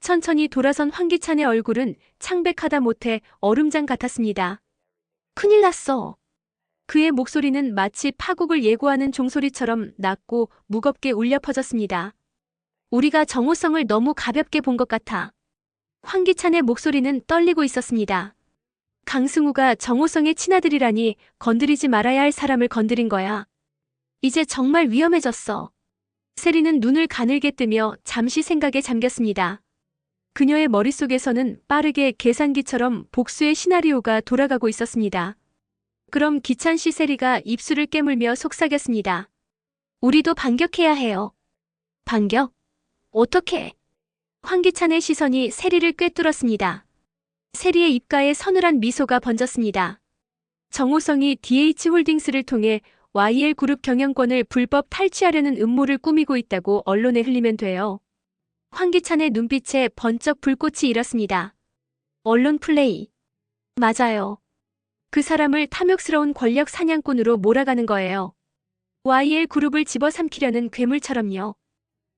천천히 돌아선 황기찬의 얼굴은 창백하다 못해 얼음장 같았습니다. 큰일 났어. 그의 목소리는 마치 파국을 예고하는 종소리처럼 낮고 무겁게 울려 퍼졌습니다. 우리가 정호성을 너무 가볍게 본 것 같아. 황기찬의 목소리는 떨리고 있었습니다. 강승우가 정호성의 친아들이라니 건드리지 말아야 할 사람을 건드린 거야. 이제 정말 위험해졌어. 세리는 눈을 가늘게 뜨며 잠시 생각에 잠겼습니다. 그녀의 머릿속에서는 빠르게 계산기처럼 복수의 시나리오가 돌아가고 있었습니다. 그럼 기찬 씨, 세리가 입술을 깨물며 속삭였습니다. 우리도 반격해야 해요. 반격? 어떻게? 황기찬의 시선이 세리를 꿰뚫었습니다. 세리의 입가에 서늘한 미소가 번졌습니다. 정호성이 DH홀딩스를 통해 YL그룹 경영권을 불법 탈취하려는 음모를 꾸미고 있다고 언론에 흘리면 돼요. 황기찬의 눈빛에 번쩍 불꽃이 일었습니다. 언론 플레이. 맞아요. 그 사람을 탐욕스러운 권력 사냥꾼으로 몰아가는 거예요. YL그룹을 집어삼키려는 괴물처럼요.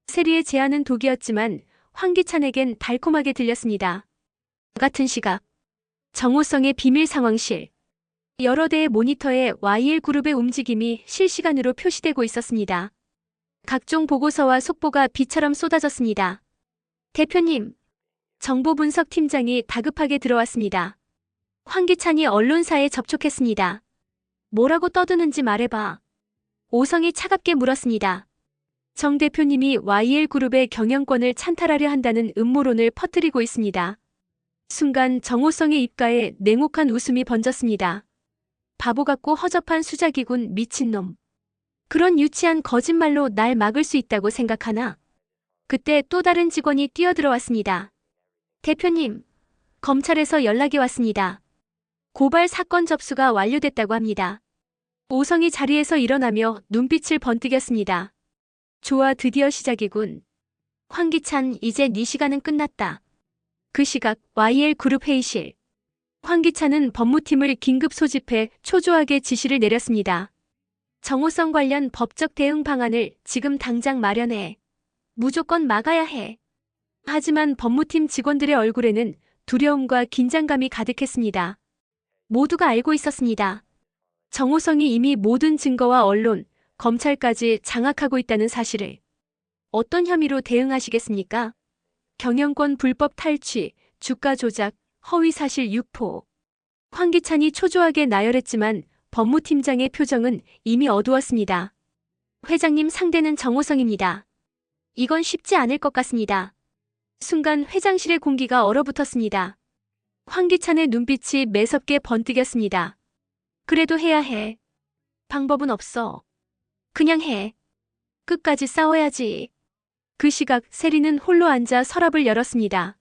세리의 제안은 독이었지만 황기찬에겐 달콤하게 들렸습니다. 같은 시각, 정호성의 비밀 상황실. 여러 대의 모니터에 YL그룹의 움직임이 실시간으로 표시되고 있었습니다. 각종 보고서와 속보가 비처럼 쏟아졌습니다. 대표님, 정보분석팀장이 다급하게 들어왔습니다. 황기찬이 언론사에 접촉했습니다. 뭐라고 떠드는지 말해봐. 오성이 차갑게 물었습니다. 정 대표님이 YL그룹의 경영권을 찬탈하려 한다는 음모론을 퍼뜨리고 있습니다. 순간 정호성의 입가에 냉혹한 웃음이 번졌습니다. 바보 같고 허접한 수작이군, 미친놈. 그런 유치한 거짓말로 날 막을 수 있다고 생각하나? 그때 또 다른 직원이 뛰어들어왔습니다. 대표님, 검찰에서 연락이 왔습니다. 고발 사건 접수가 완료됐다고 합니다. 오성이 자리에서 일어나며 눈빛을 번뜩였습니다. 좋아, 드디어 시작이군. 황기찬, 이제 네 시간은 끝났다. 그 시각 YL그룹 회의실. 황기찬은 법무팀을 긴급 소집해 초조하게 지시를 내렸습니다. 정호성 관련 법적 대응 방안을 지금 당장 마련해. 무조건 막아야 해. 하지만 법무팀 직원들의 얼굴에는 두려움과 긴장감이 가득했습니다. 모두가 알고 있었습니다. 정호성이 이미 모든 증거와 언론, 검찰까지 장악하고 있다는 사실을. 어떤 혐의로 대응하시겠습니까? 경영권 불법 탈취, 주가 조작, 허위사실 유포. 황기찬이 초조하게 나열했지만 법무팀장의 표정은 이미 어두웠습니다. 회장님, 상대는 정호성입니다. 이건 쉽지 않을 것 같습니다. 순간 회장실의 공기가 얼어붙었습니다. 황기찬의 눈빛이 매섭게 번뜩였습니다. 그래도 해야 해. 방법은 없어. 그냥 해. 끝까지 싸워야지. 그 시각 세리는 홀로 앉아 서랍을 열었습니다.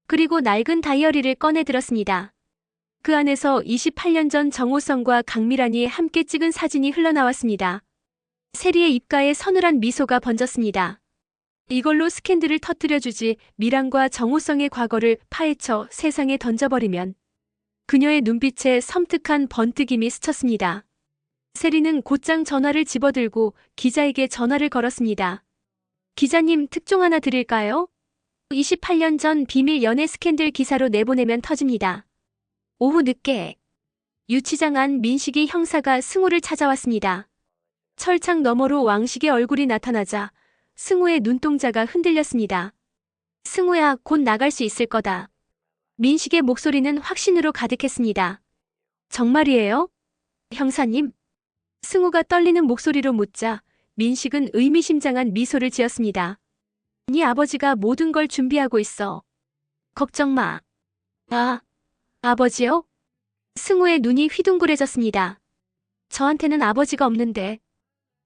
그리고 낡은 다이어리를 꺼내들었습니다. 그 안에서 28년 전 정호성과 강미란이 함께 찍은 사진이 흘러나왔습니다. 세리의 입가에 서늘한 미소가 번졌습니다. 이걸로 스캔들을 터뜨려주지, 미란과 정호성의 과거를 파헤쳐 세상에 던져버리면. 그녀의 눈빛에 섬뜩한 번뜩임이 스쳤습니다. 세리는 곧장 전화를 집어들고 기자에게 전화를 걸었습니다. 기자님, 특종 하나 드릴까요? 28년 전 비밀 연애 스캔들 기사로 내보내면 터집니다. 오후 늦게 유치장 안 민식이 형사가 승우를 찾아왔습니다. 철창 너머로 왕식의 얼굴이 나타나자 승우의 눈동자가 흔들렸습니다. 승우야, 곧 나갈 수 있을 거다. 민식의 목소리는 확신으로 가득했습니다. 정말이에요? 형사님? 승우가 떨리는 목소리로 묻자 민식은 의미심장한 미소를 지었습니다. 네 아버지가 모든 걸 준비하고 있어. 걱정 마. 아, 아버지요? 승우의 눈이 휘둥그레졌습니다. 저한테는 아버지가 없는데.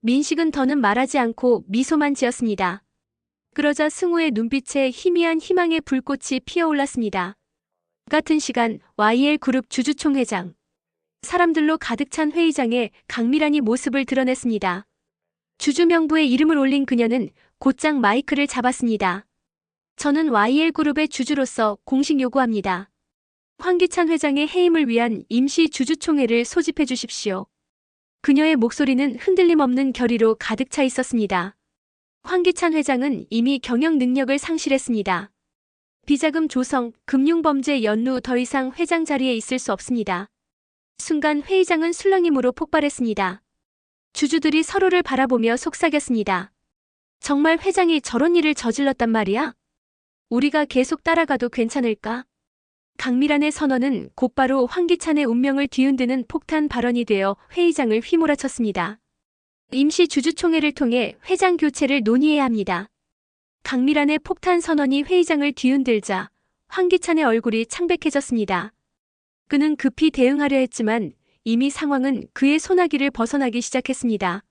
민식은 더는 말하지 않고 미소만 지었습니다. 그러자 승우의 눈빛에 희미한 희망의 불꽃이 피어올랐습니다. 같은 시간 YL그룹 주주총회장. 사람들로 가득 찬 회의장에 강미란이 모습을 드러냈습니다. 주주 명부에 이름을 올린 그녀는 곧장 마이크를 잡았습니다. 저는 YL그룹의 주주로서 공식 요구합니다. 황기찬 회장의 해임을 위한 임시 주주총회를 소집해 주십시오. 그녀의 목소리는 흔들림 없는 결의로 가득 차 있었습니다. 황기찬 회장은 이미 경영 능력을 상실했습니다. 비자금 조성, 금융범죄 연루 더 이상 회장 자리에 있을 수 없습니다. 순간 회의장은 술렁임으로 폭발했습니다. 주주들이 서로를 바라보며 속삭였습니다. 정말 회장이 저런 일을 저질렀단 말이야? 우리가 계속 따라가도 괜찮을까? 강미란의 선언은 곧바로 황기찬의 운명을 뒤흔드는 폭탄 발언이 되어 회의장을 휘몰아쳤습니다. 임시 주주총회를 통해 회장 교체를 논의해야 합니다. 강미란의 폭탄 선언이 회의장을 뒤흔들자 황기찬의 얼굴이 창백해졌습니다. 그는 급히 대응하려 했지만 이미 상황은 그의 소나기를 벗어나기 시작했습니다.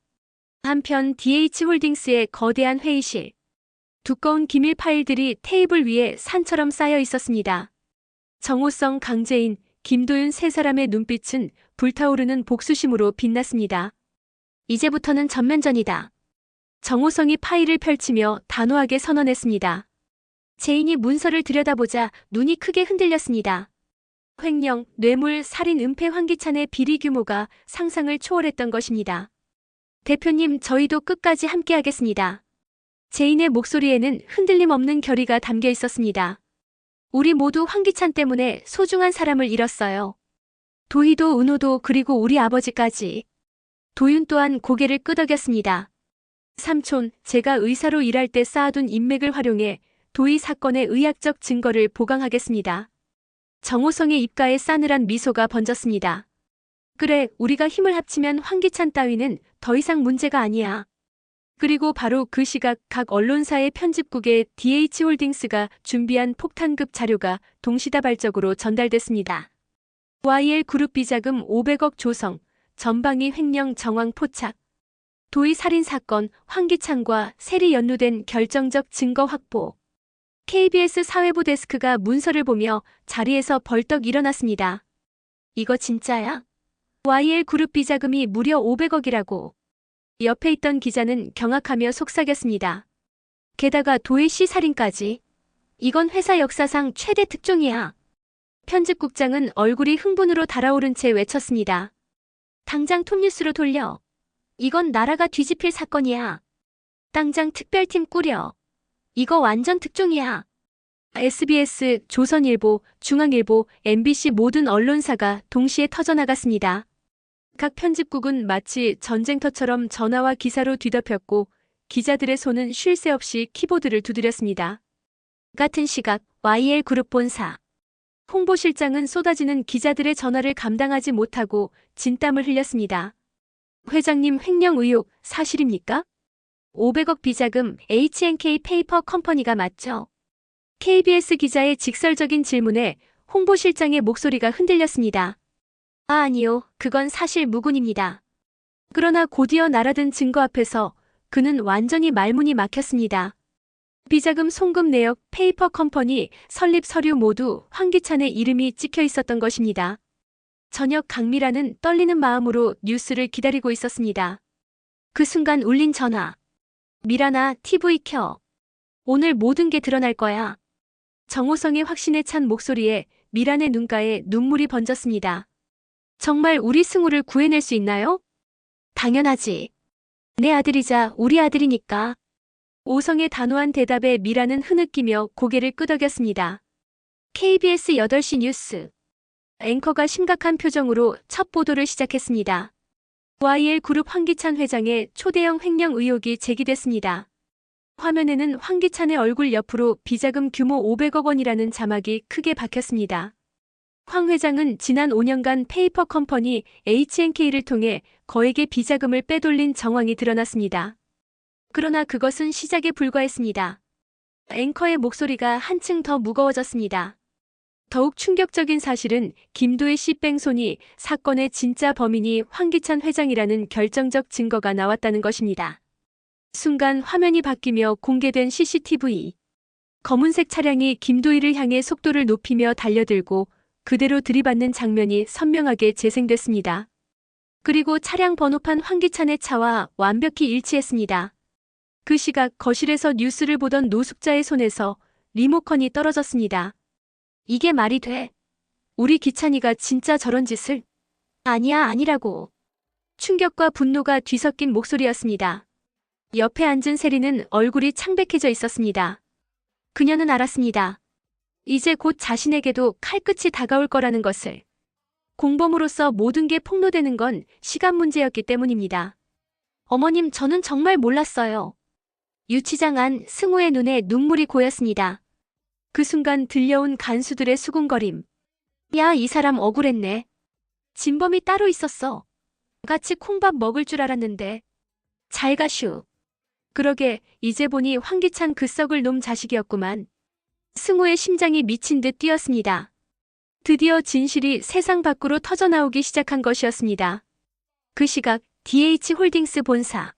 한편 DH홀딩스의 거대한 회의실. 두꺼운 기밀 파일들이 테이블 위에 산처럼 쌓여 있었습니다. 정호성, 강재인, 김도윤 세 사람의 눈빛은 불타오르는 복수심으로 빛났습니다. 이제부터는 전면전이다. 정호성이 파일을 펼치며 단호하게 선언했습니다. 재인이 문서를 들여다보자 눈이 크게 흔들렸습니다. 횡령, 뇌물, 살인, 은폐 황기찬의 비리 규모가 상상을 초월했던 것입니다. 대표님, 저희도 끝까지 함께하겠습니다. 재인의 목소리에는 흔들림 없는 결의가 담겨 있었습니다. 우리 모두 황기찬 때문에 소중한 사람을 잃었어요. 도희도, 은호도, 그리고 우리 아버지까지. 도윤 또한 고개를 끄덕였습니다. 삼촌, 제가 의사로 일할 때 쌓아둔 인맥을 활용해 도희 사건의 의학적 증거를 보강하겠습니다. 정호성의 입가에 싸늘한 미소가 번졌습니다. 그래, 우리가 힘을 합치면 황기찬 따위는 더 이상 문제가 아니야. 그리고 바로 그 시각 각 언론사의 편집국에 DH홀딩스가 준비한 폭탄급 자료가 동시다발적으로 전달됐습니다. YL그룹 비자금 500억 조성, 전방위 횡령 정황 포착, 도희 살인 사건, 황기찬과 세리 연루된 결정적 증거 확보. KBS 사회부 데스크가 문서를 보며 자리에서 벌떡 일어났습니다. 이거 진짜야? YL그룹 비자금이 무려 500억이라고. 옆에 있던 기자는 경악하며 속삭였습니다. 게다가 도희 씨 살인까지. 이건 회사 역사상 최대 특종이야. 편집국장은 얼굴이 흥분으로 달아오른 채 외쳤습니다. 당장 톱뉴스로 돌려. 이건 나라가 뒤집힐 사건이야. 당장 특별팀 꾸려. 이거 완전 특종이야. SBS, 조선일보, 중앙일보, MBC 모든 언론사가 동시에 터져나갔습니다. 각 편집국은 마치 전쟁터처럼 전화와 기사로 뒤덮였고 기자들의 손은 쉴 새 없이 키보드를 두드렸습니다. 같은 시각 YL그룹 본사. 홍보실장은 쏟아지는 기자들의 전화를 감당하지 못하고 진땀을 흘렸습니다. 회장님 횡령 의혹 사실입니까? 500억 비자금 H&K 페이퍼 컴퍼니가 맞죠? KBS 기자의 직설적인 질문에 홍보실장의 목소리가 흔들렸습니다. 아니요, 그건 사실 무근입니다. 그러나 곧이어 날아든 증거 앞에서 그는 완전히 말문이 막혔습니다. 비자금 송금 내역, 페이퍼 컴퍼니, 설립 서류 모두 황기찬의 이름이 찍혀 있었던 것입니다. 저녁 강미라는 떨리는 마음으로 뉴스를 기다리고 있었습니다. 그 순간 울린 전화. 미란아, TV 켜. 오늘 모든 게 드러날 거야. 정호성의 확신에 찬 목소리에 미란의 눈가에 눈물이 번졌습니다. 정말 우리 승우를 구해낼 수 있나요? 당연하지. 내 아들이자 우리 아들이니까. 오성의 단호한 대답에 미란은 흐느끼며 고개를 끄덕였습니다. KBS 8시 뉴스. 앵커가 심각한 표정으로 첫 보도를 시작했습니다. YL그룹 황기찬 회장의 초대형 횡령 의혹이 제기됐습니다. 화면에는 황기찬의 얼굴 옆으로 비자금 규모 500억 원이라는 자막이 크게 박혔습니다. 황 회장은 지난 5년간 페이퍼 컴퍼니 H&K를 통해 거액의 비자금을 빼돌린 정황이 드러났습니다. 그러나 그것은 시작에 불과했습니다. 앵커의 목소리가 한층 더 무거워졌습니다. 더욱 충격적인 사실은 김도희 씨 뺑소니 사건의 진짜 범인이 황기찬 회장이라는 결정적 증거가 나왔다는 것입니다. 순간 화면이 바뀌며 공개된 CCTV. 검은색 차량이 김도희를 향해 속도를 높이며 달려들고 그대로 들이받는 장면이 선명하게 재생됐습니다. 그리고 차량 번호판 황기찬의 차와 완벽히 일치했습니다. 그 시각 거실에서 뉴스를 보던 노숙자의 손에서 리모컨이 떨어졌습니다. 이게 말이 돼? 우리 기찬이가 진짜 저런 짓을? 아니야, 아니라고. 충격과 분노가 뒤섞인 목소리였습니다. 옆에 앉은 세리는 얼굴이 창백해져 있었습니다. 그녀는 알았습니다. 이제 곧 자신에게도 칼끝이 다가올 거라는 것을. 공범으로서 모든 게 폭로되는 건 시간 문제였기 때문입니다. 어머님, 저는 정말 몰랐어요. 유치장 안 승우의 눈에 눈물이 고였습니다. 그 순간 들려온 간수들의 수군거림. 야, 이 사람 억울했네. 진범이 따로 있었어. 같이 콩밥 먹을 줄 알았는데. 잘 가슈. 그러게 이제 보니 황기찬 그 썩을 놈 자식이었구만. 승우의 심장이 미친 듯 뛰었습니다. 드디어 진실이 세상 밖으로 터져나오기 시작한 것이었습니다. 그 시각 DH홀딩스 본사.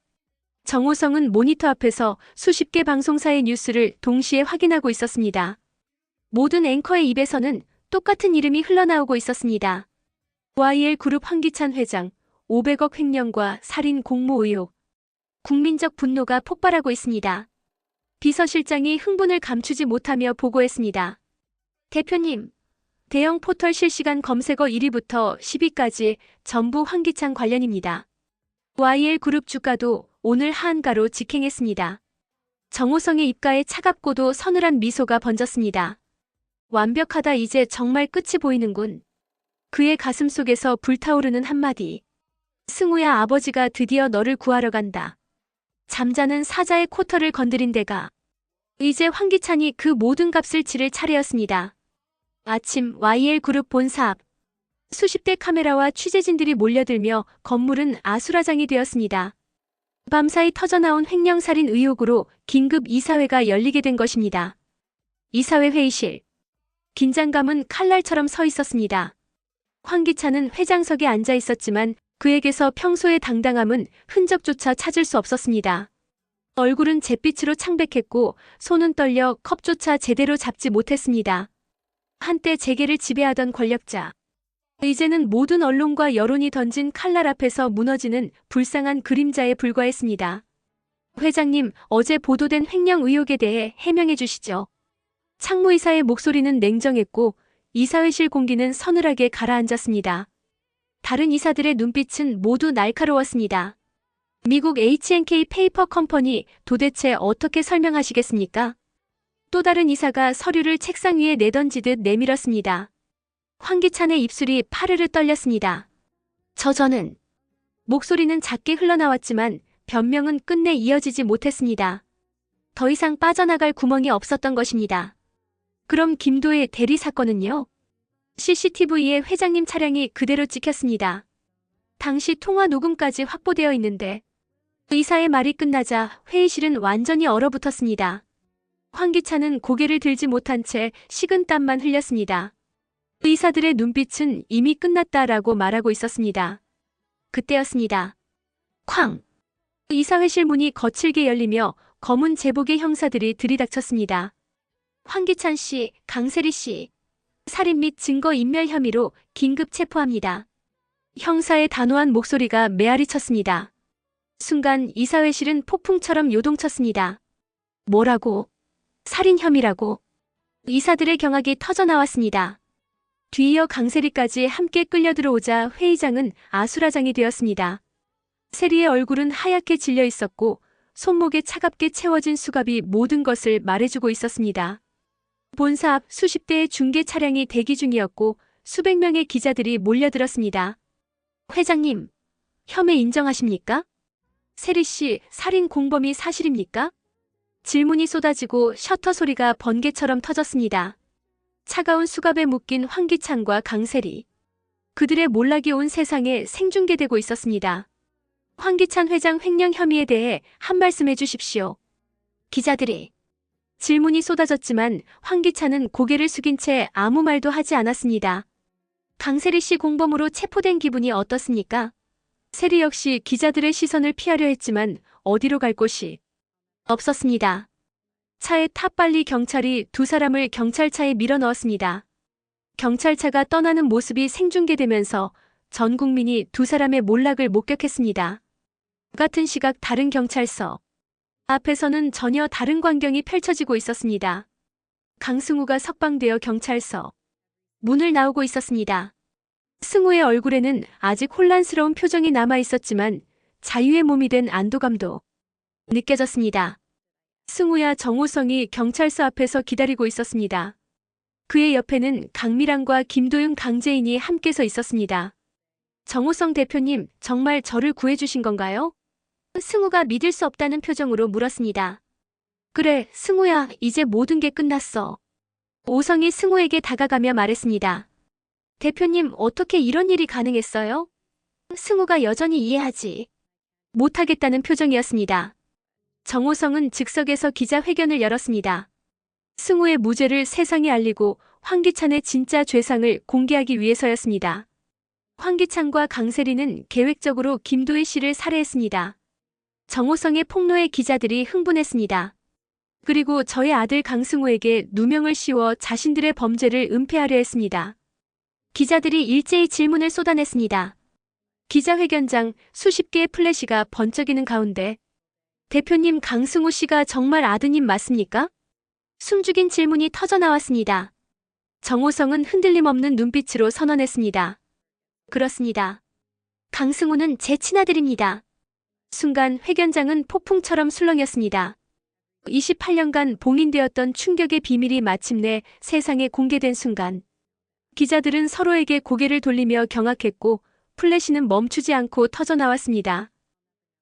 정호성은 모니터 앞에서 수십 개 방송사의 뉴스를 동시에 확인하고 있었습니다. 모든 앵커의 입에서는 똑같은 이름이 흘러나오고 있었습니다. YL그룹 황기찬 회장, 500억 횡령과 살인 공모 의혹. 국민적 분노가 폭발하고 있습니다. 비서실장이 흥분을 감추지 못하며 보고했습니다. 대표님, 대형 포털 실시간 검색어 1위부터 10위까지 전부 황기찬 관련입니다. YL그룹 주가도 오늘 하한가로 직행했습니다. 정호성의 입가에 차갑고도 서늘한 미소가 번졌습니다. 완벽하다, 이제 정말 끝이 보이는군. 그의 가슴 속에서 불타오르는 한마디. 승우야, 아버지가 드디어 너를 구하러 간다. 잠자는 사자의 코털을 건드린 데가. 이제 황기찬이 그 모든 값을 치를 차례였습니다. 아침 YL그룹 본사 앞. 수십 대 카메라와 취재진들이 몰려들며 건물은 아수라장이 되었습니다. 밤사이 터져나온 횡령살인 의혹으로 긴급 이사회가 열리게 된 것입니다. 이사회 회의실. 긴장감은 칼날처럼 서 있었습니다. 황기찬은 회장석에 앉아 있었지만 그에게서 평소의 당당함은 흔적조차 찾을 수 없었습니다. 얼굴은 잿빛으로 창백했고 손은 떨려 컵조차 제대로 잡지 못했습니다. 한때 재계를 지배하던 권력자. 이제는 모든 언론과 여론이 던진 칼날 앞에서 무너지는 불쌍한 그림자에 불과했습니다. 회장님, 어제 보도된 횡령 의혹에 대해 해명해 주시죠. 창무이사의 목소리는 냉정했고 이사회실 공기는 서늘하게 가라앉았습니다. 다른 이사들의 눈빛은 모두 날카로웠습니다. 미국 H&K 페이퍼 컴퍼니, 도대체 어떻게 설명하시겠습니까? 또 다른 이사가 서류를 책상 위에 내던지듯 내밀었습니다. 황기찬의 입술이 파르르 떨렸습니다. 저는. 목소리는 작게 흘러나왔지만 변명은 끝내 이어지지 못했습니다. 더 이상 빠져나갈 구멍이 없었던 것입니다. 그럼 김도의 대리 사건은요? CCTV에 회장님 차량이 그대로 찍혔습니다. 당시 통화 녹음까지 확보되어 있는데. 의사의 말이 끝나자 회의실은 완전히 얼어붙었습니다. 황기찬은 고개를 들지 못한 채 식은 땀만 흘렸습니다. 의사들의 눈빛은 이미 끝났다라고 말하고 있었습니다. 그때였습니다. 쾅! 이사회실 문이 거칠게 열리며 검은 제복의 형사들이 들이닥쳤습니다. 황기찬 씨, 강세리 씨, 살인 및 증거인멸 혐의로 긴급 체포합니다. 형사의 단호한 목소리가 메아리 쳤습니다. 순간 이사회실은 폭풍처럼 요동쳤습니다. 뭐라고? 살인 혐의라고? 이사들의 경악이 터져나왔습니다. 뒤이어 강세리까지 함께 끌려 들어오자 회의장은 아수라장이 되었습니다. 세리의 얼굴은 하얗게 질려 있었고 손목에 차갑게 채워진 수갑이 모든 것을 말해주고 있었습니다. 본사 앞 수십 대의 중계 차량이 대기 중이었고 수백 명의 기자들이 몰려들었습니다. 회장님, 혐의 인정하십니까? 세리 씨, 살인 공범이 사실입니까? 질문이 쏟아지고 셔터 소리가 번개처럼 터졌습니다. 차가운 수갑에 묶인 황기찬과 강세리. 그들의 몰락이 온 세상에 생중계되고 있었습니다. 황기찬 회장 횡령 혐의에 대해 한 말씀 해주십시오. 기자들이. 질문이 쏟아졌지만 황기찬은 고개를 숙인 채 아무 말도 하지 않았습니다. 강세리 씨 공범으로 체포된 기분이 어떻습니까? 세리 역시 기자들의 시선을 피하려 했지만 어디로 갈 곳이 없었습니다. 차에 타 빨리 경찰이 두 사람을 경찰차에 밀어 넣었습니다. 경찰차가 떠나는 모습이 생중계되면서 전 국민이 두 사람의 몰락을 목격했습니다. 같은 시각 다른 경찰서. 앞에서는 전혀 다른 광경이 펼쳐지고 있었습니다. 강승우가 석방되어 경찰서 문을 나오고 있었습니다. 승우의 얼굴에는 아직 혼란스러운 표정이 남아 있었지만 자유의 몸이 된 안도감도 느껴졌습니다. 승우야, 정호성이 경찰서 앞에서 기다리고 있었습니다. 그의 옆에는 강미란과 김도윤, 강재인이 함께 서 있었습니다. 정호성 대표님, 정말 저를 구해주신 건가요? 승우가 믿을 수 없다는 표정으로 물었습니다. 그래, 승우야, 이제 모든 게 끝났어. 오성이 승우에게 다가가며 말했습니다. 대표님, 어떻게 이런 일이 가능했어요? 승우가 여전히 이해하지 못하겠다는 표정이었습니다. 정호성은 즉석에서 기자회견을 열었습니다. 승우의 무죄를 세상에 알리고 황기찬의 진짜 죄상을 공개하기 위해서였습니다. 황기찬과 강세리는 계획적으로 김도희 씨를 살해했습니다. 정호성의 폭로에 기자들이 흥분했습니다. 그리고 저의 아들 강승우에게 누명을 씌워 자신들의 범죄를 은폐하려 했습니다. 기자들이 일제히 질문을 쏟아냈습니다. 기자회견장 수십 개의 플래시가 번쩍이는 가운데 대표님, 강승우 씨가 정말 아드님 맞습니까? 숨죽인 질문이 터져나왔습니다. 정호성은 흔들림 없는 눈빛으로 선언했습니다. 그렇습니다. 강승우는 제 친아들입니다. 순간 회견장은 폭풍처럼 술렁였습니다. 28년간 봉인되었던 충격의 비밀이 마침내 세상에 공개된 순간 기자들은 서로에게 고개를 돌리며 경악했고 플래시는 멈추지 않고 터져나왔습니다.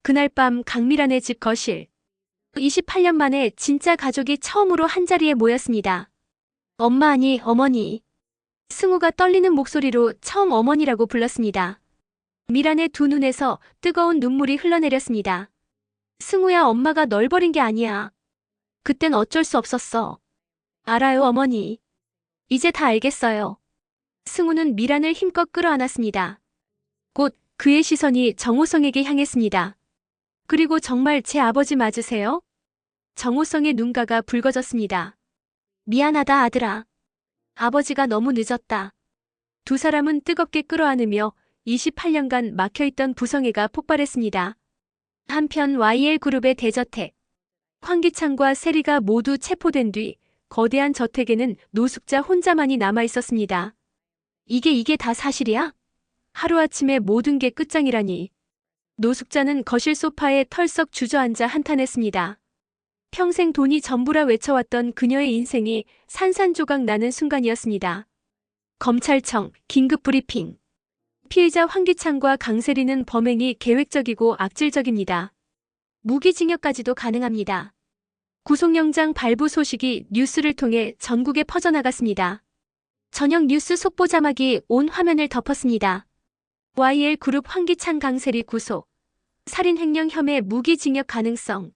그날 밤 강미란의 집 거실. 28년 만에 진짜 가족이 처음으로 한자리에 모였습니다. 엄마 아니 어머니. 승우가 떨리는 목소리로 처음 어머니라고 불렀습니다. 미란의 두 눈에서 뜨거운 눈물이 흘러내렸습니다. 승우야, 엄마가 널 버린 게 아니야. 그땐 어쩔 수 없었어. 알아요, 어머니. 이제 다 알겠어요. 승우는 미란을 힘껏 끌어안았습니다. 곧 그의 시선이 정호성에게 향했습니다. 그리고 정말 제 아버지 맞으세요? 정호성의 눈가가 붉어졌습니다. 미안하다, 아들아. 아버지가 너무 늦었다. 두 사람은 뜨겁게 끌어안으며 28년간 막혀있던 부성애가 폭발했습니다. 한편 YL그룹의 대저택. 황기찬과 세리가 모두 체포된 뒤 거대한 저택에는 노숙자 혼자만이 남아있었습니다. 이게 다 사실이야? 하루아침에 모든 게 끝장이라니. 노숙자는 거실 소파에 털썩 주저앉아 한탄했습니다. 평생 돈이 전부라 외쳐왔던 그녀의 인생이 산산조각 나는 순간이었습니다. 검찰청 긴급 브리핑. 피의자 황기찬과 강세리는 범행이 계획적이고 악질적입니다. 무기징역까지도 가능합니다. 구속영장 발부 소식이 뉴스를 통해 전국에 퍼져나갔습니다. 저녁 뉴스 속보 자막이 온 화면을 덮었습니다. YL그룹 황기찬 강세리 구속. 살인횡령 혐의 무기징역 가능성.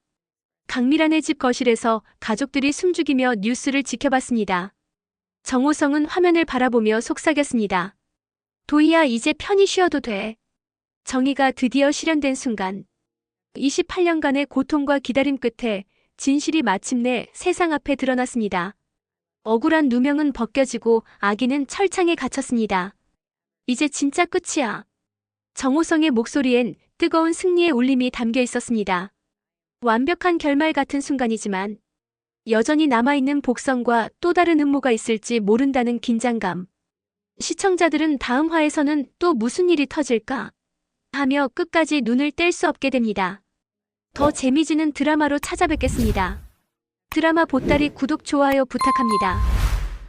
강미란의 집 거실에서 가족들이 숨죽이며 뉴스를 지켜봤습니다. 정호성은 화면을 바라보며 속삭였습니다. 도희야, 이제 편히 쉬어도 돼. 정의가 드디어 실현된 순간. 28년간의 고통과 기다림 끝에 진실이 마침내 세상 앞에 드러났습니다. 억울한 누명은 벗겨지고 아기는 철창에 갇혔습니다. 이제 진짜 끝이야. 정호성의 목소리엔 뜨거운 승리의 울림이 담겨 있었습니다. 완벽한 결말 같은 순간이지만 여전히 남아있는 복선과 또 다른 음모가 있을지 모른다는 긴장감. 시청자들은 다음 화에서는 또 무슨 일이 터질까 하며 끝까지 눈을 뗄 수 없게 됩니다. 더 재미지는 드라마로 찾아뵙겠습니다. 드라마 보따리 구독, 좋아요 부탁합니다.